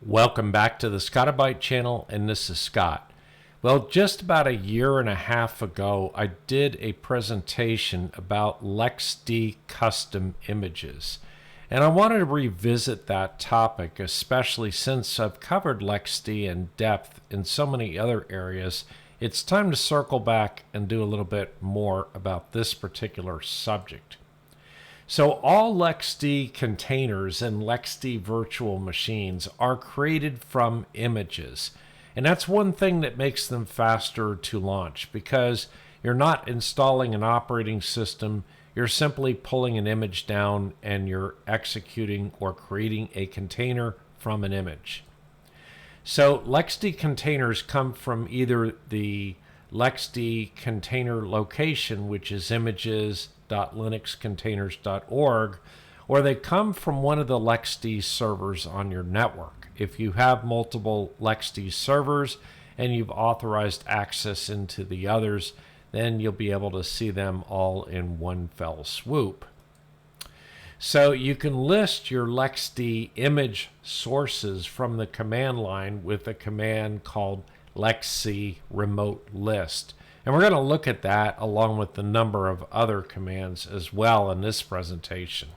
Welcome back to the Scotti-BYTE channel, and this is Scott. Well, just about a year and a half ago, I did a presentation about LXD Custom Images. And I wanted to revisit that topic, especially since I've covered LXD in depth in so many other areas. It's time to circle back and do a little bit more about this particular subject. So all LXD containers and LXD virtual machines are created from images. And that's one thing that makes them faster to launch, because you're not installing an operating system. You're simply pulling an image down and you're executing or creating a container from an image. So LXD containers come from either the LXD container location, which is images.linuxcontainers.org, or they come from one of the LXD servers on your network. If you have multiple LXD servers and you've authorized access into the others, then you'll be able to see them all in one fell swoop. So you can list your LXD image sources from the command line with a command called LXC remote list. And we're going to look at that along with the number of other commands as well in this presentation.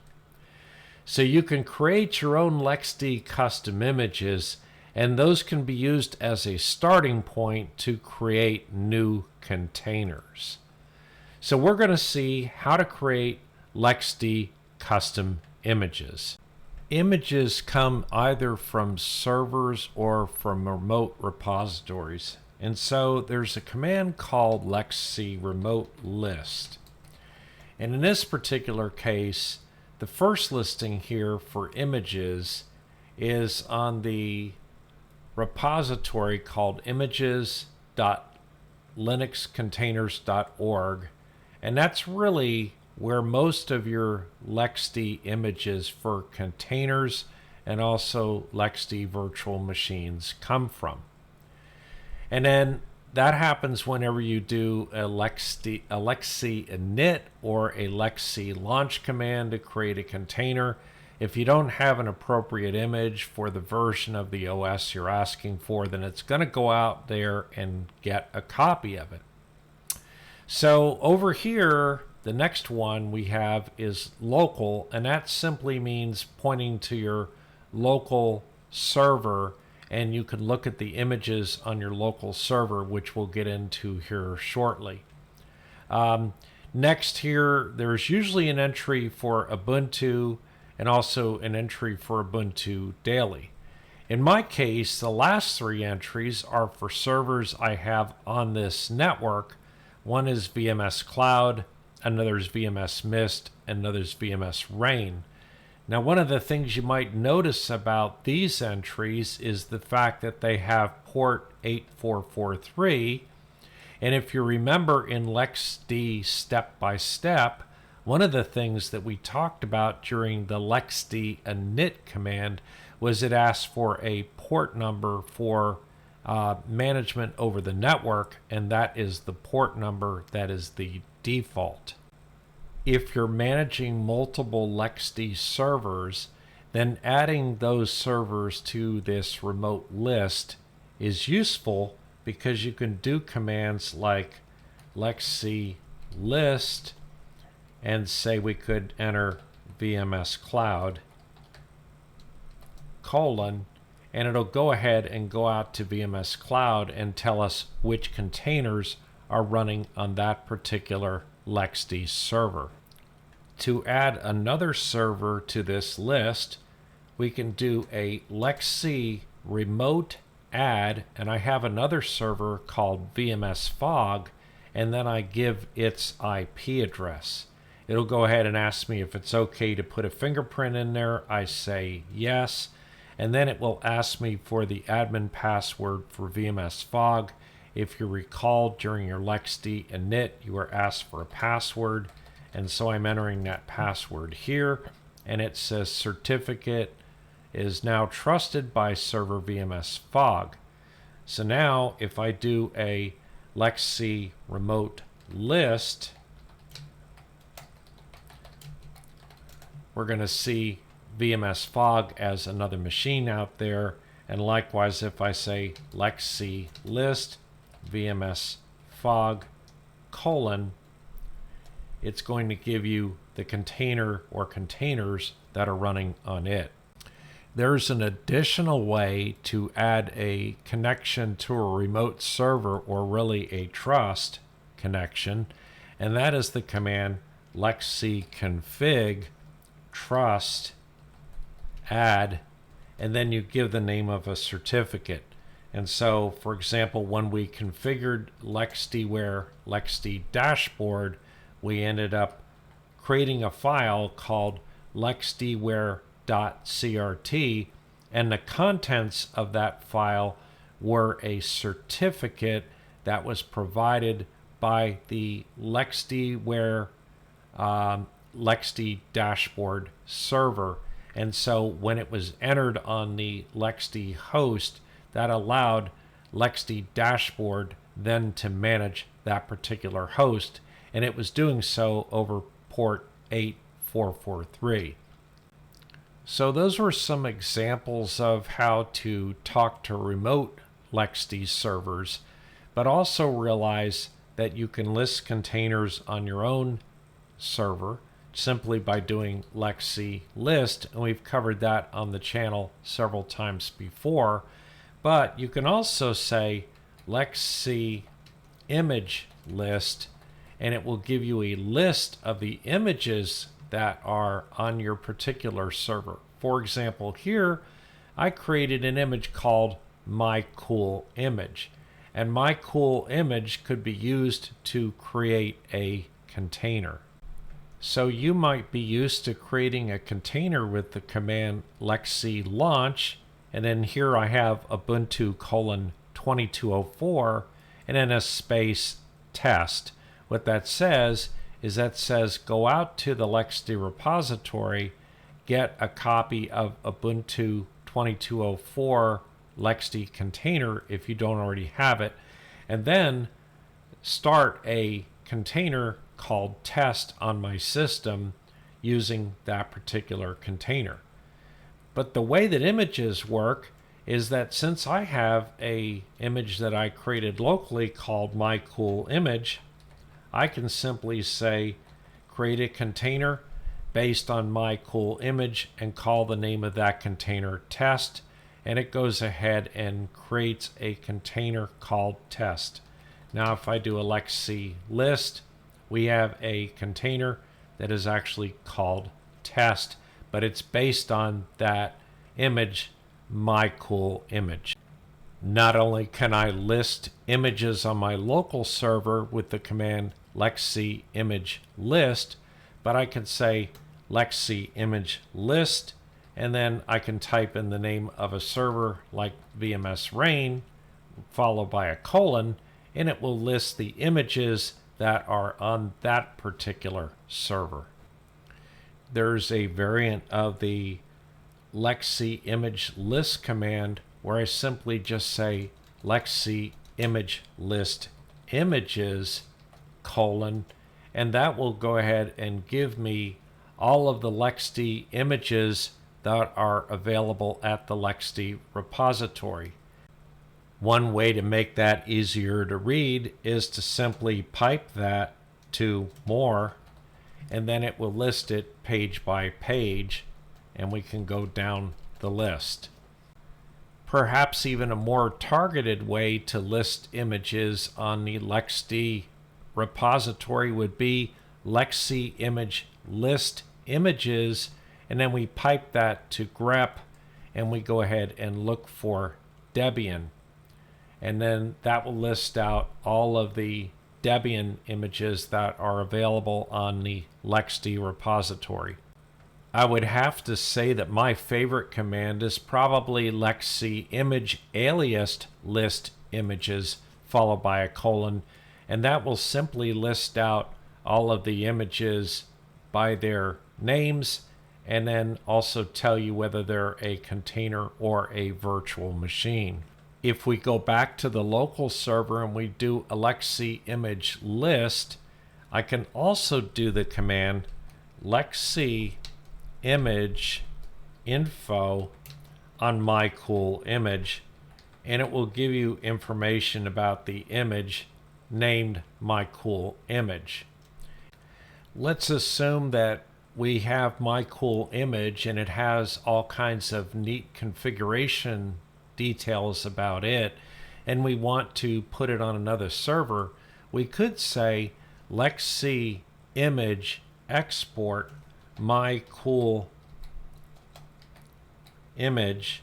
So you can create your own LXD custom images, and those can be used as a starting point to create new containers. So we're going to see how to create LXD custom images. Images come either from servers or from remote repositories. And so there's a command called LXC remote list. And in this particular case, the first listing here for images is on the repository called images.linuxcontainers.org. And that's really where most of your LXD images for containers and also LXD virtual machines come from. And then that happens whenever you do a LXC init or a LXC launch command to create a container. If you don't have an appropriate image for the version of the OS you're asking for, then it's going to go out there and get a copy of it. So over here, the next one we have is local, and that simply means pointing to your local server, and you can look at the images on your local server, which we'll get into here shortly. Next here, there's usually an entry for Ubuntu and also an entry for Ubuntu Daily. In my case, the last three entries are for servers I have on this network. One is VMS Cloud, another is VMS Mist, and another is VMS Rain. Now, one of the things you might notice about these entries is the fact that they have port 8443. And if you remember in LXD step-by-step, one of the things that we talked about during the LXD init command was it asked for a port number for management over the network, and that is the port number that is the default. If you're managing multiple LXD servers, then adding those servers to this remote list is useful, because you can do commands like LXC list and say we could enter VMS Cloud : and it'll go ahead and go out to VMS Cloud and tell us which containers are running on that particular LXD server. To add another server to this list, we can do a LXC remote add, and I have another server called VMS Fog, and then I give its IP address. It'll go ahead and ask me if it's okay to put a fingerprint in there. I say yes, and then it will ask me for the admin password for VMS Fog. If you recall, during your LXD init, you were asked for a password, and so I'm entering that password here, and it says certificate is now trusted by server VMS Fog. So now if I do a LXC remote list, we're going to see VMS Fog as another machine out there, And likewise, if I say LXC list VMS fog : it's going to give you the container or containers that are running on it. There's an additional way to add a connection to a remote server, or really a trust connection, and that is the command LXC config trust add, and then you give the name of a certificate. And so, for example, when we configured LXDware LXD dashboard, we ended up creating a file called LXDware.crt, and the contents of that file were a certificate that was provided by the LXDware LXD dashboard server. And so when it was entered on the LXD host, that allowed LXD dashboard then to manage that particular host, and it was doing so over port 8443. So those were some examples of how to talk to remote LXD servers, but also realize that you can list containers on your own server simply by doing LXC list, and we've covered that on the channel several times before. But you can also say LXC image list, and it will give you a list of the images that are on your particular server. For example, here I created an image called My Cool Image, and My Cool Image could be used to create a container. So you might be used to creating a container with the command LXC launch, and then here I have Ubuntu :2204 and then a space test. What that says is go out to the LXD repository, get a copy of Ubuntu 2204 LXD container if you don't already have it, and then start a container called test on my system using that particular container. But the way that images work is that since I have a image that I created locally called My Cool Image, I can simply say create a container based on My Cool Image and call the name of that container test, and it goes ahead and creates a container called test. Now if I do a LXC list, we have a container that is actually called test, but it's based on that image, My Cool Image. Not only can I list images on my local server with the command LXC image list, but I can say LXC image list, and then I can type in the name of a server like VMS Rain, followed by a colon, and it will list the images that are on that particular server. There's a variant of the LXC image list command where I simply just say LXC image list images : and that will go ahead and give me all of the LXD images that are available at the LXD repository. One way to make that easier to read is to simply pipe that to more, and then it will list it page by page, and we can go down the list. Perhaps even a more targeted way to list images on the LXD repository would be LXC image list images, and then we pipe that to grep, and we go ahead and look for Debian. And then that will list out all of the Debian images that are available on the LXD repository. I would have to say that my favorite command is probably LXC image alias list images followed by a colon, and that will simply list out all of the images by their names and then also tell you whether they're a container or a virtual machine. If we go back to the local server and we do LXC image list, I can also do the command LXC image info on my cool image, and it will give you information about the image named my cool image. Let's assume that we have my cool image and it has all kinds of neat configuration details about it, and we want to put it on another server. We could say LXD image export my cool image,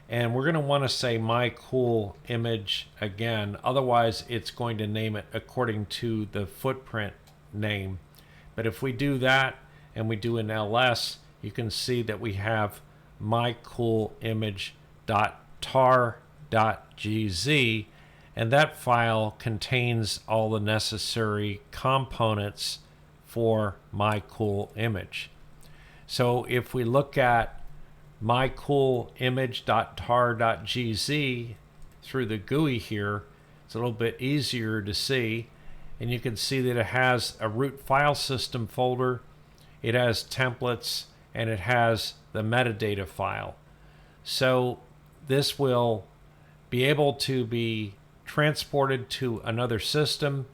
and we're going to want to say my cool image again, otherwise it's going to name it according to the footprint name. But if we do that and we do an ls, you can see that we have mycoolimage.tar.gz, and that file contains all the necessary components for my cool image. So if we look at mycoolimage.tar.gz through the GUI here, it's a little bit easier to see, and you can see that it has a root file system folder, it has templates, and it has the metadata file. So this will be able to be transported to another system.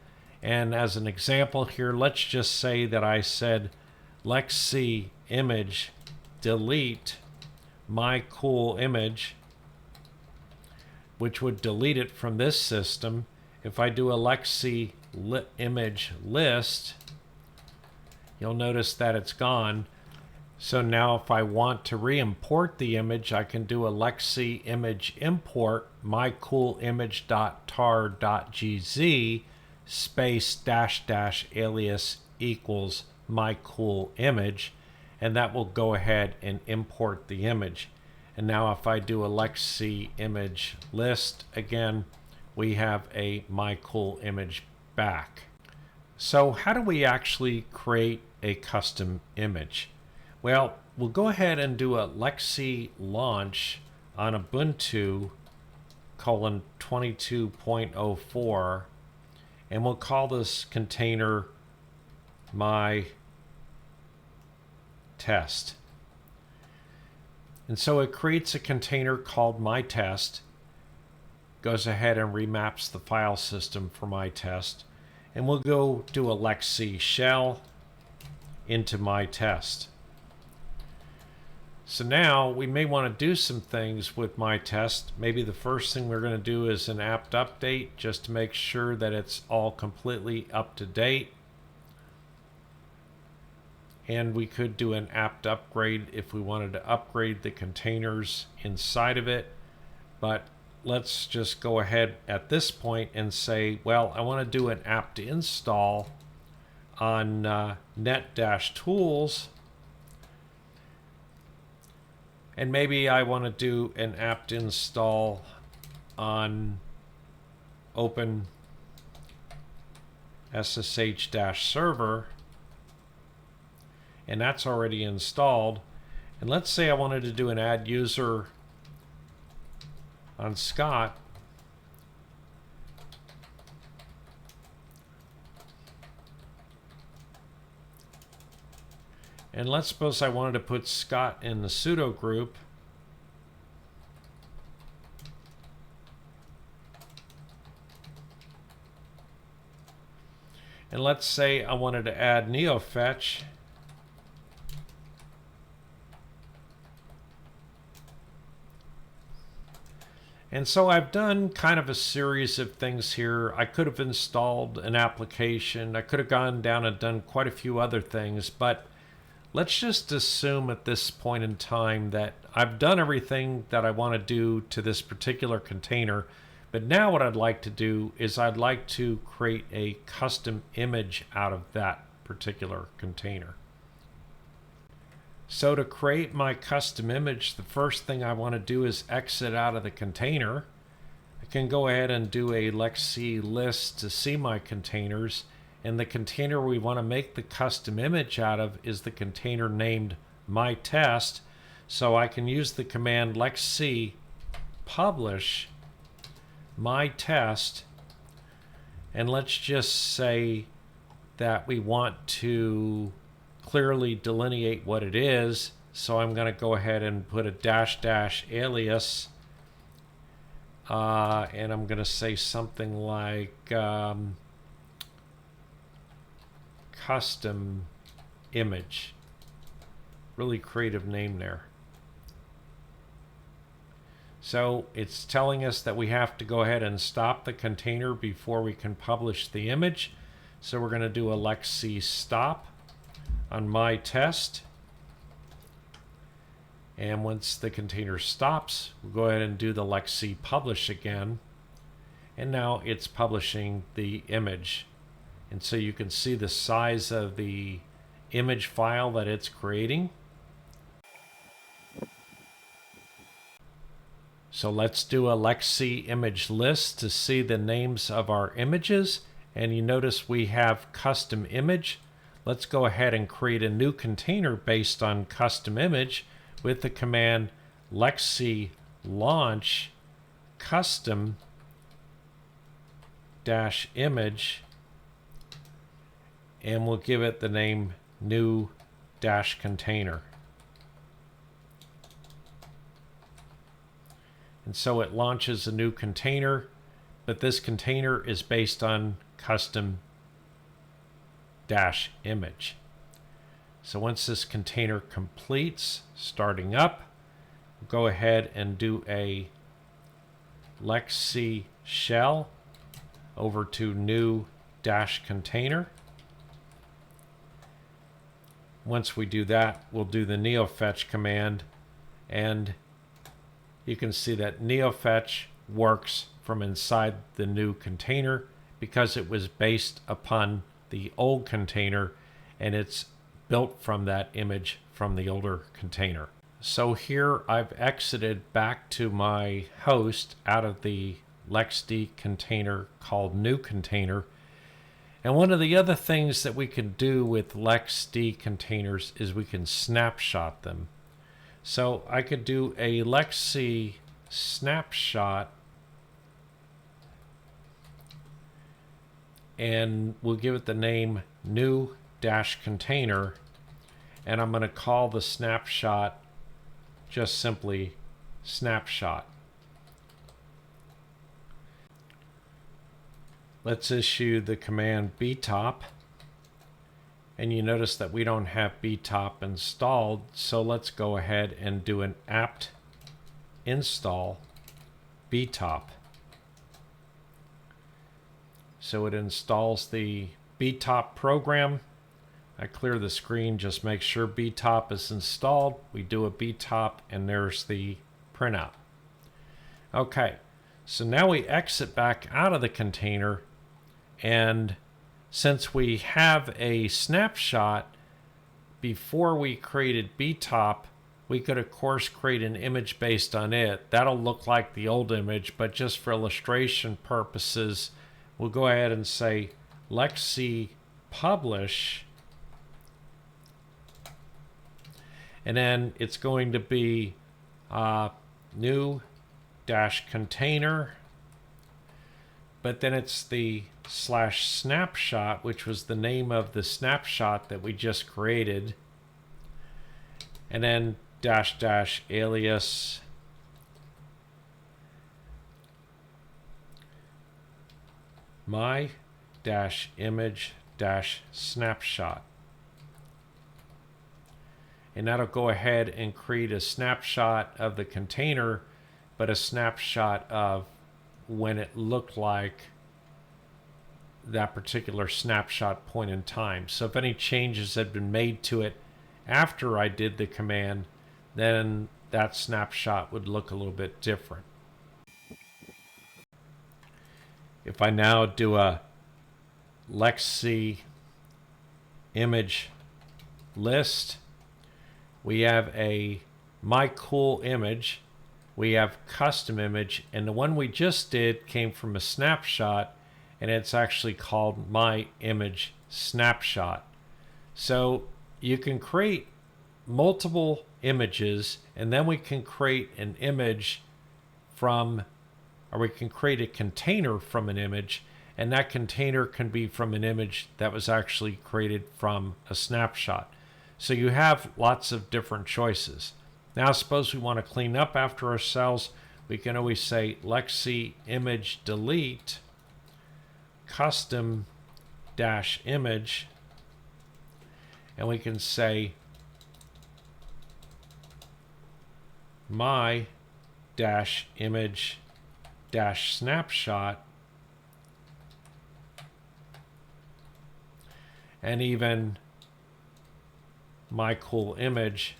And as an example here, let's just say that I said LXD image delete my cool image, which would delete it from this system. If I do a LXD image list, you'll notice that it's gone. So now if I want to re-import the image, I can do a LXD image import mycoolimage.tar.gz space -- alias equals mycoolimage, and that will go ahead and import the image. And now if I do a LXD image list again, we have a mycoolimage back. So how do we actually create a custom image? Well, we'll go ahead and do a LXD launch on Ubuntu :22.04, and we'll call this container my test. And so it creates a container called my test, goes ahead and remaps the file system for my test, and we'll go do a LXD shell into my test. So now we may want to do some things with my test. Maybe the first thing we're going to do is an apt update just to make sure that it's all completely up to date. And we could do an apt upgrade if we wanted to upgrade the containers inside of it. But let's just go ahead at this point and say, well, I want to do an apt install on net-tools. And maybe I want to do an apt install on open SSH-server, and that's already installed. And let's say I wanted to do an add user on Scott. And let's suppose I wanted to put Scott in the sudo group. And let's say I wanted to add neofetch. And so I've done kind of a series of things here. I could have installed an application. I could have gone down and done quite a few other things, but let's just assume at this point in time that I've done everything that I want to do to this particular container. But now what I'd like to do is I'd like to create a custom image out of that particular container. So to create my custom image, the first thing I want to do is exit out of the container. I can go ahead and do a LXD list to see my containers. And the container we want to make the custom image out of is the container named my test. So I can use the command LXD publish my test, and let's just say that we want to clearly delineate what it is. So I'm going to go ahead and put a -- alias, and I'm going to say something like custom image. Really creative name there. So it's telling us that we have to go ahead and stop the container before we can publish the image. So we're going to do a LXC stop on my test. And once the container stops, we'll go ahead and do the LXC publish again. And now it's publishing the image. And so you can see the size of the image file that it's creating. So let's do a LXC image list to see the names of our images. And you notice we have custom image. Let's go ahead and create a new container based on custom image with the command LXC launch custom - image, and we'll give it the name new - container. And so it launches a new container, but this container is based on custom - image. So once this container completes starting up, we'll go ahead and do a LXC shell over to new - container. Once we do that, we'll do the neofetch command, and you can see that neofetch works from inside the new container because it was based upon the old container, and it's built from that image from the older container. So here I've exited back to my host out of the LXD container called new container. And one of the other things that we can do with LXD containers is we can snapshot them. So I could do a LXC snapshot, and we'll give it the name new - container, and I'm going to call the snapshot just simply snapshot. Let's issue the command btop, and you notice that we don't have btop installed, so let's go ahead and do an apt install btop. So it installs the btop program. I clear the screen, just make sure btop is installed. We do a btop, and there's the printout. Okay, so now we exit back out of the container, and since we have a snapshot before we created btop, we could of course create an image based on it. That'll look like the old image, but just for illustration purposes, we'll go ahead and say LXC publish, and then it's going to be new - container, but then it's the /snapshot, which was the name of the snapshot that we just created, and then -- alias my - image - snapshot. And that'll go ahead and create a snapshot of the container, but a snapshot of when it looked like that particular snapshot point in time. So if any changes had been made to it after I did the command, then that snapshot would look a little bit different. If I now do a LXC image list, we have a my cool image, we have custom image, and the one we just did came from a snapshot, and it's actually called my image snapshot. So you can create multiple images, and then we can create an image from, or we can create a container from an image, and that container can be from an image that was actually created from a snapshot. So you have lots of different choices. Now suppose we want to clean up after ourselves. We can always say LXD image delete custom dash image, and we can say my dash image dash snapshot, and even my cool image,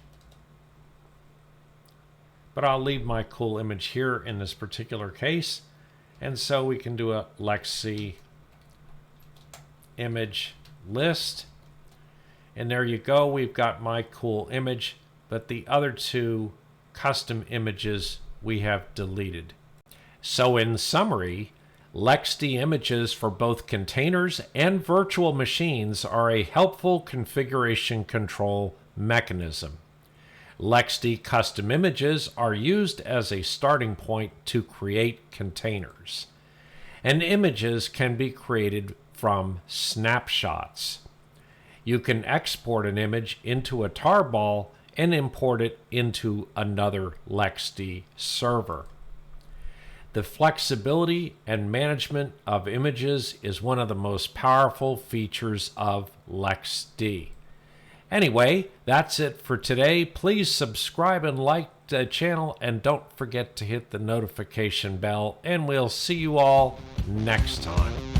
but I'll leave my cool image here in this particular case. And so we can do a LXD image list, and there you go. We've got my cool image, but the other two custom images we have deleted. So in summary, LXD images for both containers and virtual machines are a helpful configuration control mechanism. LXD custom images are used as a starting point to create containers. And images can be created from snapshots. You can export an image into a tarball and import it into another LXD server. The flexibility and management of images is one of the most powerful features of LXD. Anyway, that's it for today. Please subscribe and like the channel, and don't forget to hit the notification bell, and we'll see you all next time.